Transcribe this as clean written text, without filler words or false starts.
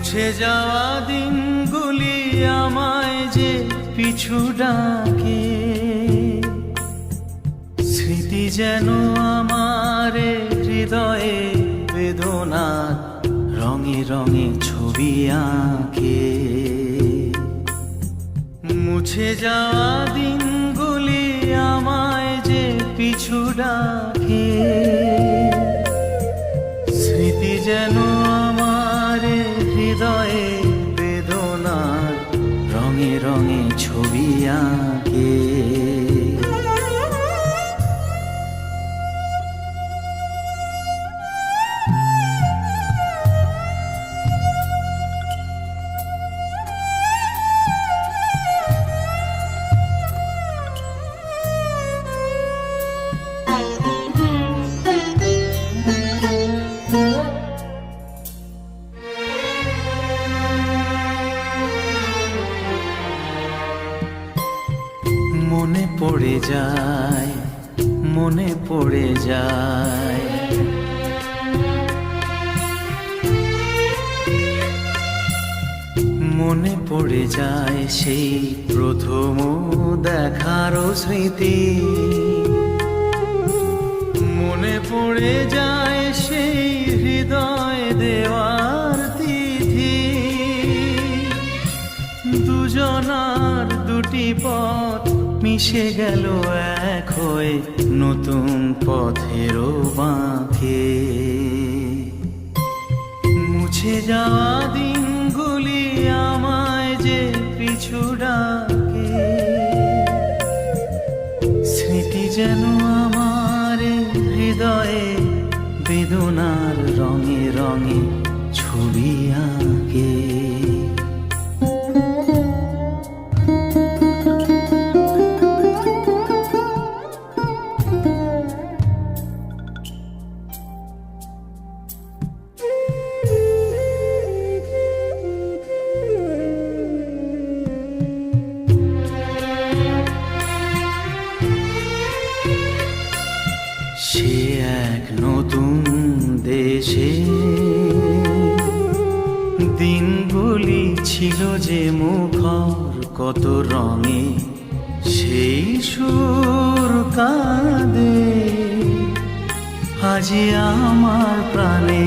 মুছে যাওয়া দিনগুলি আমায় যে পিছু ডাকে, স্মৃতি যেন আমার হৃদয়ে বেদনার রঙে রঙে ছবি আঁকে। মুছে যাওয়া দিনগুলি আমায় যে পিছু ডাকে, স্মৃতি যেন আমার হৃদয়ে বেদনার রঙে রঙে ছবি আঁকে। মনে পড়ে যায়, মনে পড়ে যায়, মনে পড়ে যায় সেই প্রথম দেখার স্মৃতি। মনে পড়ে যায় সেই হৃদয় দেওয়ার তিথি। দুজনার দুটি পথ মিশে গেল এক হয়ে নতুন পথেরও বাঁকে। মুছে যাওয়া দিনগুলি আমায় যে পিছু ডাকে, স্মৃতি যেন আমার হৃদয়ে বেদনার রঙে রঙে ছবি আঁকে। সে এক নতুন দেশে দিনগুলি ছিল যে মুখর কত রঙে, সেই সুর কাঁদে আজি আমার প্রাণে।